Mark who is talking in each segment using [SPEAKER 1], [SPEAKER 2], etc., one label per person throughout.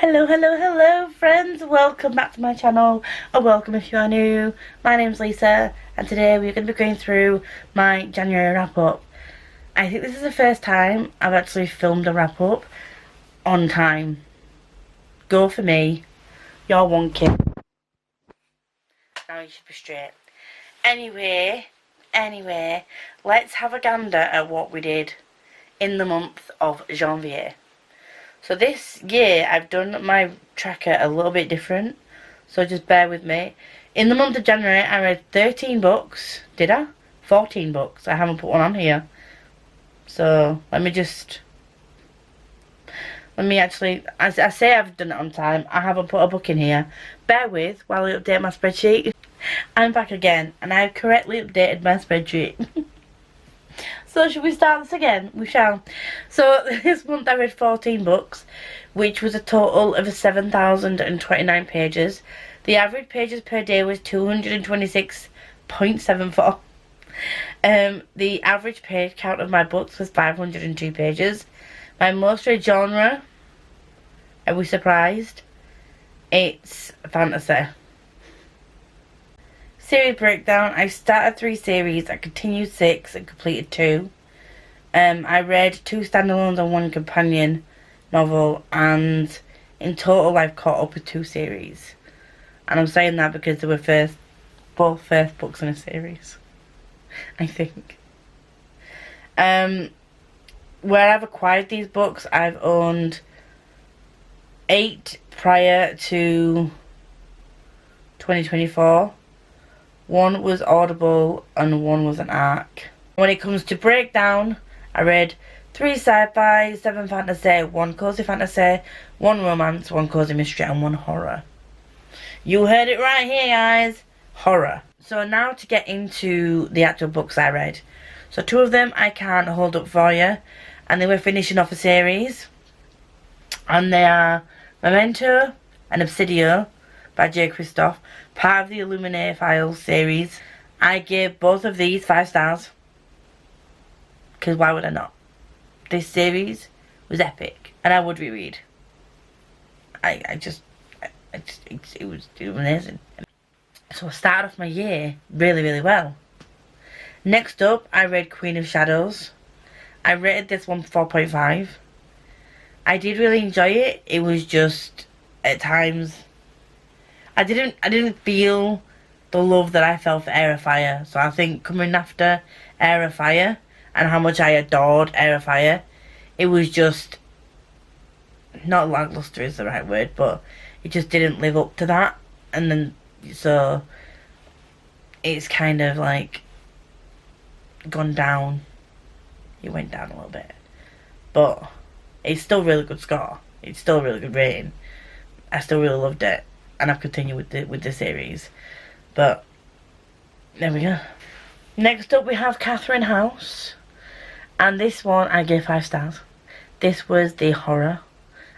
[SPEAKER 1] Hello friends, welcome back to my channel, or welcome if you are new. My name's Lisa and today we're going to be going through my January wrap up. I think this is the first time I've actually filmed a wrap up on time. Go for me, you're wonky. Now you should be straight. Anyway, let's have a gander at what we did in the month of Janvier. So this year I've done my tracker a little bit different, so just bear with me. In the month of January I read 13 books. Did I? 14 books. I haven't put one on here. So let me actually, as I say I've done it on time, I haven't put a book in here. Bear with while I update my spreadsheet. I'm back again and I've correctly updated my spreadsheet. So should we start this again? We shall. So this month I read 14 books, which was a total of 7,029 pages. The average pages per day was 226.74. The average page count of my books was 502 pages. My most read genre, are we surprised? It's fantasy. Series breakdown. I started 3 series, I continued 6 and completed 2. I read 2 standalones and 1 companion novel, and in total I've caught up with 2 series. And I'm saying that because they were both first books in a series, I think. Where I've acquired these books, I've owned 8 prior to 2024. 1 was Audible and 1 was an ARC. When it comes to breakdown, I read 3 sci-fi, 7 fantasy, 1 cozy fantasy, 1 romance, 1 cozy mystery and 1 horror. You heard it right here, guys. Horror. So now to get into the actual books I read. So 2 of them I can't hold up for you, and they were finishing off a series. And they are Memento and Obsidio by J. Christoph, part of the Illuminae Files series. I gave both of these 5 stars, because why would I not? This series was epic, and I would reread. It was amazing. So I started off my year really well. Next up, I read Queen of Shadows. I rated this one 4.5. I did really enjoy it. It was just, at times, I didn't feel the love that I felt for Air of Fire. So I think coming after Air of Fire and how much I adored Air of Fire, it was just not lackluster is the right word, but it just didn't live up to that. And then so it's kind of like gone down. It went down a little bit, but it's still really good score. It's still a really good rating. I still really loved it, and I've continued with the series. But there we go. Next up we have Katherine House, and this one I gave 5 stars. This was the horror,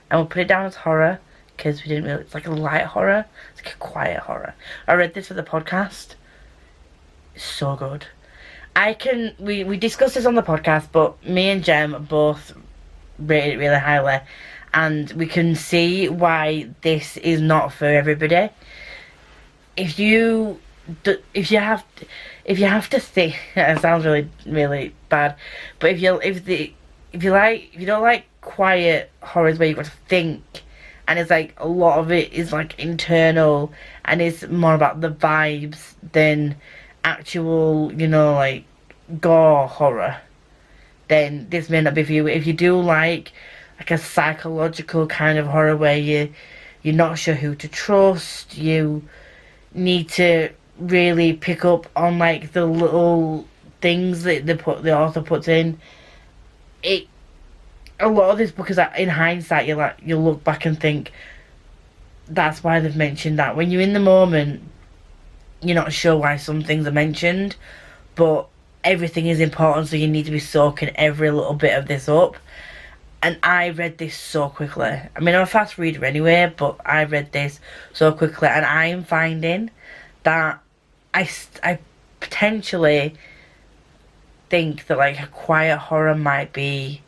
[SPEAKER 1] and we'll put it down as horror because we didn't really. It's like a light horror. It's like a quiet horror. I read this for the podcast. It's so good. We discussed this on the podcast, but me and Jem both rated it really highly, and we can see why this is not for everybody. If you have to think, it sounds really bad, but if you don't like quiet horrors where you've got to think, and it's like a lot of it is like internal and it's more about the vibes than actual, like gore horror, then this may not be for you. If you do like a psychological kind of horror where you're not sure who to trust, you need to really pick up on like the little things that the author puts in. A lot of this book is in hindsight, you'll look back and think that's why they've mentioned that. When you're in the moment, you're not sure why some things are mentioned, but everything is important, so you need to be soaking every little bit of this up. And I read this so quickly. I mean, I'm a fast reader anyway, but I read this so quickly, and I'm finding that I potentially think that like a quiet horror might be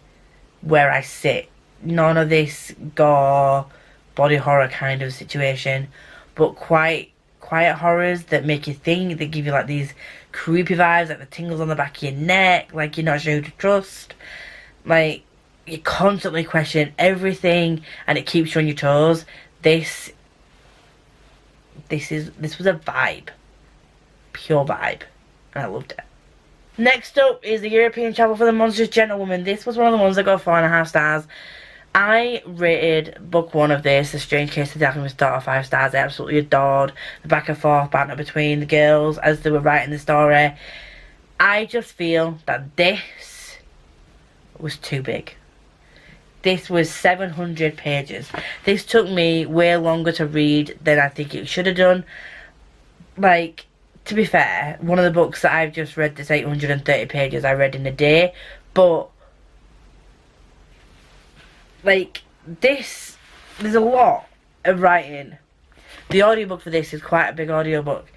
[SPEAKER 1] where I sit. None of this gore, body horror kind of situation, but quite quiet horrors that make you think, that give you like these creepy vibes, like the tingles on the back of your neck, like you're not sure who to trust, like you constantly question everything and it keeps you on your toes. This was a vibe, pure vibe, and I loved it. Next up is the European Travel for the Monstrous Gentlewoman. This was one of the ones that got 4.5 stars. I rated book 1 of this, The Strange Case of the Alchemist's Daughter, 5 stars. I absolutely adored the back and forth banter between the girls as they were writing the story. I just feel that this was too big. This was 700 pages. This took me way longer to read than I think it should have done. Like, to be fair, one of the books that I've just read that's 830 pages I read in a day, but like this, there's a lot of writing. The audiobook for this is quite a big audiobook,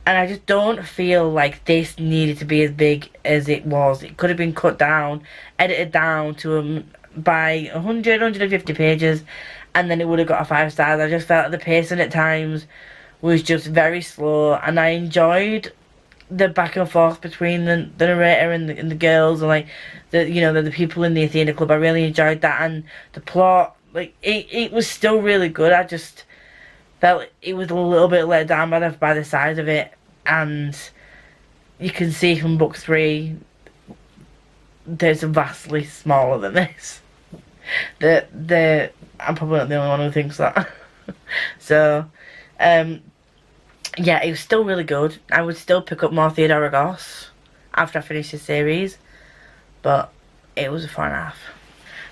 [SPEAKER 1] and I just don't feel like this needed to be as big as it was. It could have been cut down, edited down to by 100, 150 pages, and then it would have got a 5 stars. I just felt the pacing at times was just very slow, and I enjoyed the back and forth between the narrator and the girls, and like the people in the Athena Club. I really enjoyed that, and the plot, like it was still really good. I just felt it was a little bit let down by the size of it, and you can see from book 3 there's vastly smaller than this. I'm probably not the only one who thinks that. So yeah, it was still really good. I would still pick up more Theodora Goss after I finish this series, but it was a 4.5.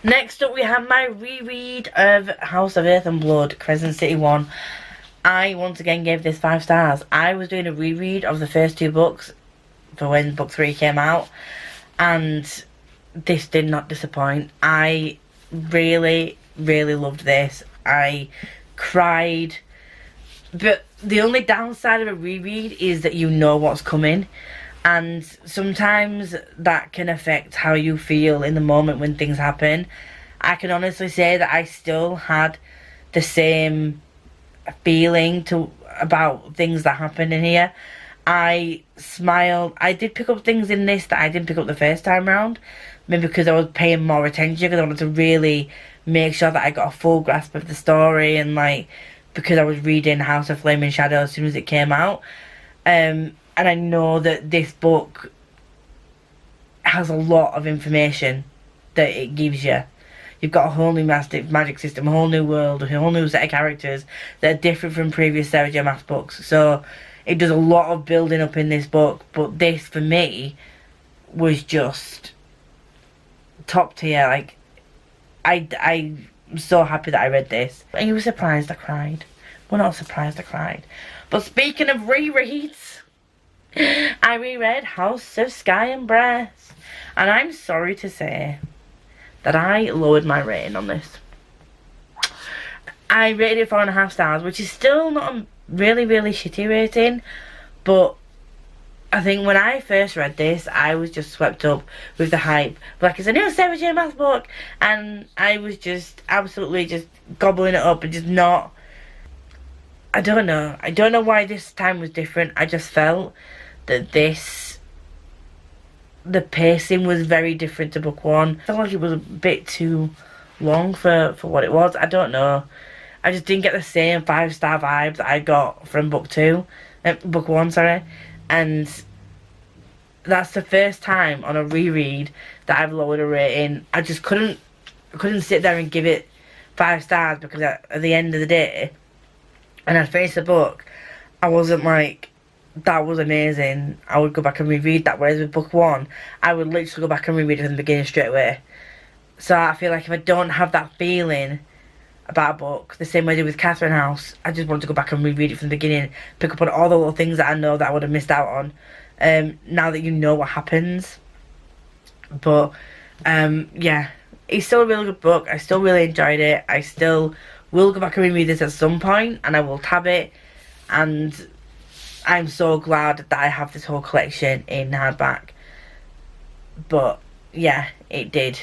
[SPEAKER 1] Next up, we have my reread of House of Earth and Blood, Crescent City 1. I once again gave this 5 stars. I was doing a reread of the first 2 books for when book 3 came out, and this did not disappoint. I really, really loved this. I cried. But the only downside of a reread is that you know what's coming, and sometimes that can affect how you feel in the moment when things happen. I can honestly say that I still had the same feeling about things that happened in here. I smiled. I did pick up things in this that I didn't pick up the first time round, maybe because I was paying more attention, because I wanted to really make sure that I got a full grasp of the story, and like because I was reading House of Flame and Shadow as soon as it came out. And I know that this book has a lot of information that it gives you. You've got a whole new magic system, a whole new world, a whole new set of characters that are different from previous Sarah J. Maas books. So it does a lot of building up in this book, but this for me was just top tier. Like I'm so happy that I read this. And you were surprised I cried. We're not surprised I cried. But speaking of rereads, I reread House of Sky and Breath, and I'm sorry to say that I lowered my rating on this. I rated it 4.5 stars, which is still not a really, really shitty rating, but I think when I first read this, I was just swept up with the hype. Like, it's a new Sarah J. Maas book, and I was just absolutely just gobbling it up and just not... I don't know. I don't know why this time was different. I just felt that the pacing was very different to book 1. I felt like it was a bit too long for what it was. I don't know. I just didn't get the same 5-star vibes that I got from book 1, sorry. And that's the first time on a reread that I've lowered a rating. I just couldn't sit there and give it 5 stars, because at the end of the day, and I'd finished the book, I wasn't like, that was amazing, I would go back and reread that. Whereas with book 1, I would literally go back and reread it from the beginning straight away. So I feel like if I don't have that feeling about a book, the same way I did with Katherine House, I just want to go back and reread it from the beginning, pick up on all the little things that I know that I would have missed out on, now that you know what happens. But yeah, it's still a really good book. I still really enjoyed it. I still will go back and reread this at some point, and I will tab it, and I'm so glad that I have this whole collection in hardback. But yeah, it did.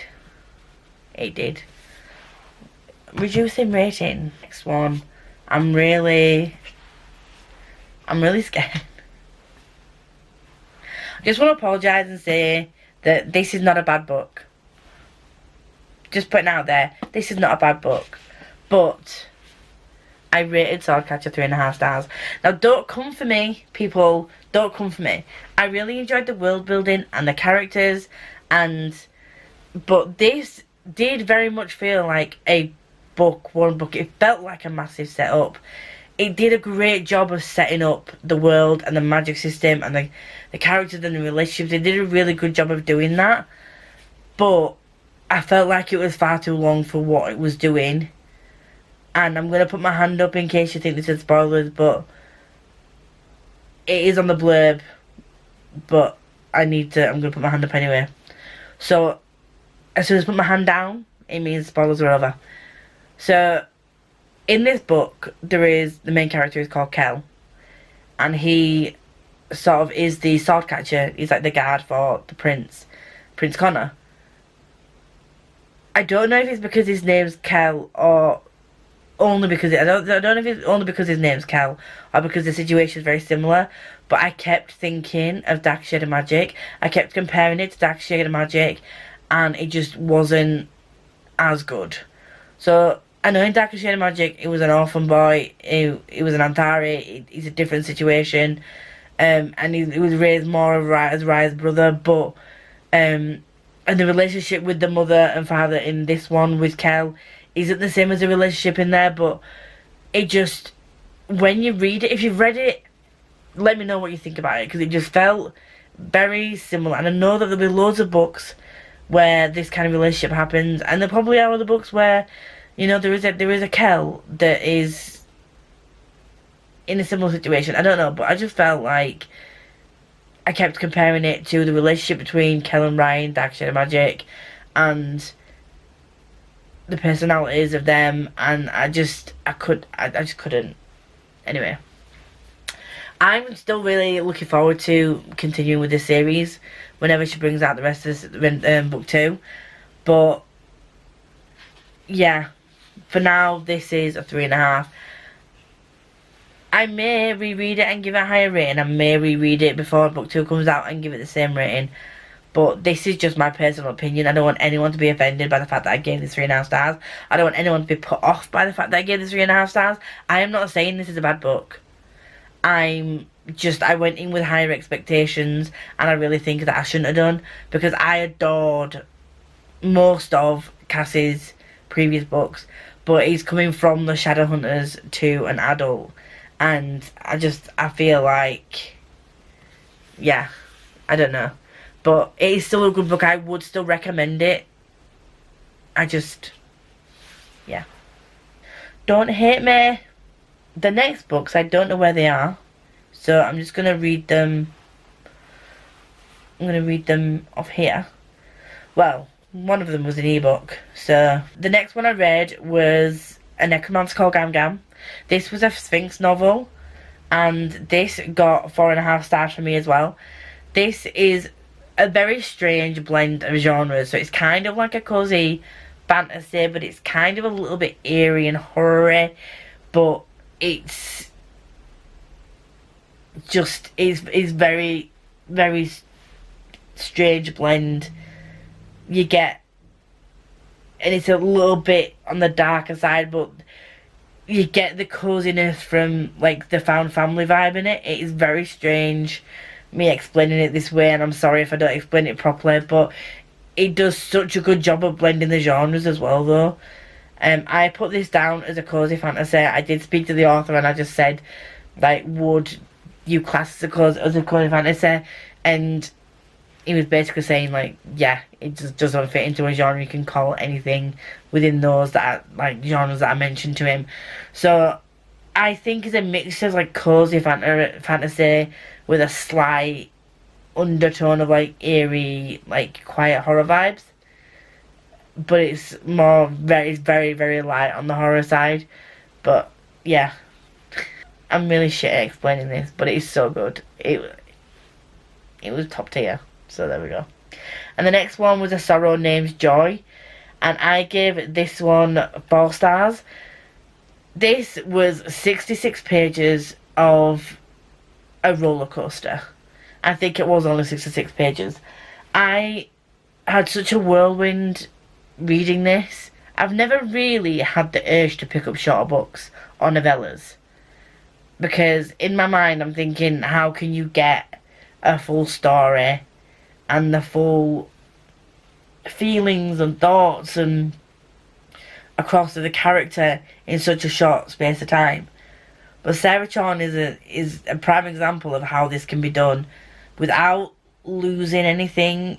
[SPEAKER 1] reducing rating. Next one. I'm really scared. I just want to apologise and say that this is not a bad book. Just putting out there, this is not a bad book. But I rated Swordcatcher 3.5 stars. Now don't come for me, people. Don't come for me. I really enjoyed the world building and the characters, but this did very much feel like one book. It felt like a massive setup. It did a great job of setting up the world and the magic system and the characters and the relationships. It did a really good job of doing that. But I felt like it was far too long for what it was doing. And I'm going to put my hand up in case you think this is spoilers, but it is on the blurb. But I'm going to put my hand up anyway. So, as soon as I put my hand down, it means spoilers are over. So, in this book, the main character is called Kel. And he sort of is the sword catcher. He's like the guard for the Prince Connor. I don't know if it's because his name's Kel or only because I don't know if it's only because his name's Kel or because the situation is very similar. But I kept thinking of Dark Shade of Magic. I kept comparing it to Dark Shade of Magic, and it just wasn't as good. So I know in Dark Shade of Magic it was an orphan boy. He was an Antari. He's a different situation, and he was raised more as Raya's brother. But and the relationship with the mother and father in this one with Kel isn't the same as the relationship in there. But it just, when you read it, if you've read it, let me know what you think about it, because it just felt very similar. And I know that there'll be loads of books where this kind of relationship happens, and there probably are other books where, you know, there is a Kel that is in a similar situation. I don't know, but I just felt like I kept comparing it to the relationship between Kel and Ryan, Dark Shade of Magic, and the personalities of them, and I just couldn't. Anyway, I'm still really looking forward to continuing with this series whenever she brings out the rest of this, book 2. But yeah, for now this is a 3.5. I may reread it and give it a higher rating. I may reread it before book 2 comes out and give it the same rating. But this is just my personal opinion. I don't want anyone to be offended by the fact that I gave this 3.5 stars. I don't want anyone to be put off by the fact that I gave this 3.5 stars. I am not saying this is a bad book. I went in with higher expectations, and I really think that I shouldn't have done, because I adored most of Cassie's previous books, but he's coming from the Shadowhunters to an adult, and I feel like, yeah, I don't know. But it is still a good book. I would still recommend it. Yeah. Don't hate me. The next books, I don't know where they are. So I'm just going to read them. I'm going to read them off here. Well, one of them was an ebook. So the next one I read was A Necromancer Called Gam Gam. This was a Sphinx novel, and this got 4.5 stars from me as well. This is a very strange blend of genres. So it's kind of like a cozy fantasy, but it's kind of a little bit eerie and horror-y. But it's very, very strange blend. You get, and it's a little bit on the darker side, but you get the coziness from like the found family vibe in it. It is very strange, me explaining it this way, and I'm sorry if I don't explain it properly, but it does such a good job of blending the genres as well, though. I put this down as a cozy fantasy. I did speak to the author, and I just said, like, would you class as a cozy fantasy? And he was basically saying, like, yeah, it just doesn't fit into a genre. You can call anything within those genres that I mentioned to him. So I think it's a mixture of like cozy fantasy with a slight undertone of like eerie, like quiet horror vibes. But it's very, very light on the horror side. But yeah, I'm really shit at explaining this, but it is so good. It was top tier. So there we go. And the next one was A Sorrow Named Joy. and I gave this one 4 stars. This was 66 pages of a roller coaster. I think it was only 66 pages. I had such a whirlwind reading this. I've never really had the urge to pick up shorter books or novellas, because in my mind I'm thinking, how can you get a full story and the full feelings and thoughts and across of the character in such a short space of time? But Sarah Chorn is a prime example of how this can be done without losing anything.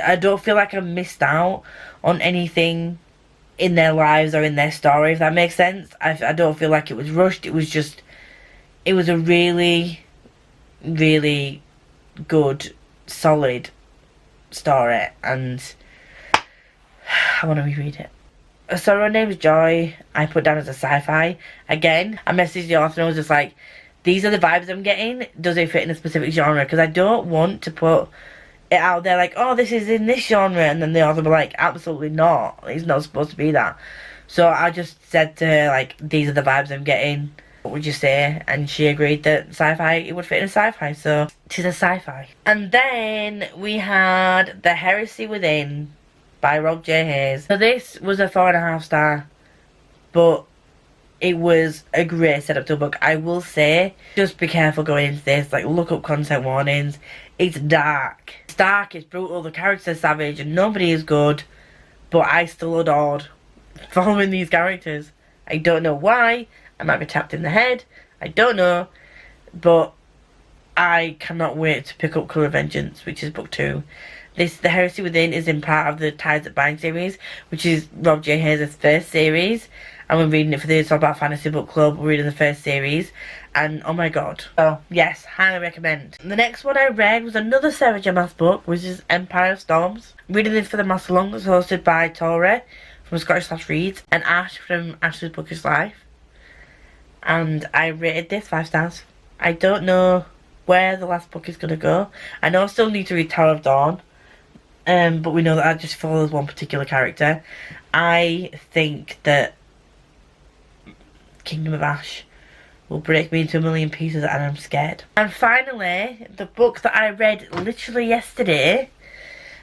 [SPEAKER 1] I don't feel like I missed out on anything in their lives or in their story, if that makes sense. I don't feel like it was rushed. It was a really, really good, solid story, and I want to reread it. So her name is Joy. I put down as a sci-fi. Again, I messaged the author and I was just like, these are the vibes I'm getting. Does it fit in a specific genre? Because I don't want to put it out there like, oh, this is in this genre, and then the author will be like, absolutely not. It's not supposed to be that. So I just said to her, like, these are the vibes I'm getting. What would you say? And she agreed that sci-fi, it would fit in a sci-fi. So she's a sci-fi. And then we had The Heresy Within by Rob J. Hayes. So this was a 4.5 star, but it was a great setup to a book. I will say, just be careful going into this. Like, look up content warnings. It's dark. It's dark, it's brutal, the characters are savage, and nobody is good. But I still adored following these characters. I don't know why. I might be tapped in the head. I don't know. But I cannot wait to pick up Colour of Vengeance, which is book 2. The Heresy Within is in part of the Ties That Bind series, which is Rob J. Hayes' first series. And we're reading it for the It's All About Fantasy Book Club. We're reading the first series. And oh my god. Oh, yes, highly recommend. The next one I read was another Sarah J. Maas book, which is Empire of Storms. Reading this for the Maas Along, that's hosted by Tori from Scottish Slash Reads and Ash from Ash's Bookish Life. And I rated this 5 stars. I don't know where the last book is going to go. I know I still need to read Tower of Dawn. But we know that just follows one particular character. I think that Kingdom of Ash will break me into a million pieces and I'm scared. And finally, the book that I read literally yesterday,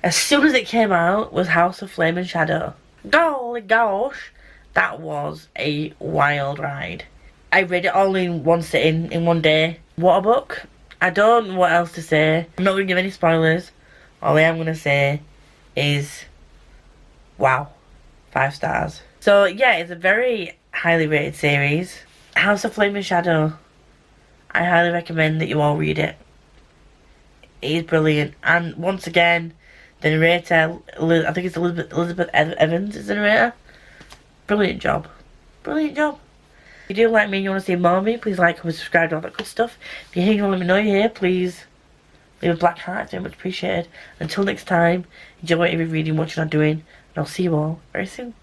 [SPEAKER 1] as soon as it came out, was House of Flame and Shadow. Golly gosh, that was a wild ride. I read it all in one sitting, in one day. What a book. I don't know what else to say. I'm not going to give any spoilers. All I am going to say is, wow, 5 stars. So yeah, it's a very highly rated series. House of Flame and Shadow. I highly recommend that you all read it. It is brilliant. And once again, the narrator, I think it's Elizabeth Evans is the narrator. Brilliant job. Brilliant job. If you do like me and you want to see more of me, please like, comment, subscribe, all that good stuff. If you're here and you want to let me know you're here, please leave a black heart. It's very much appreciated. Until next time, enjoy whatever you're reading, what you're not doing, and I'll see you all very soon.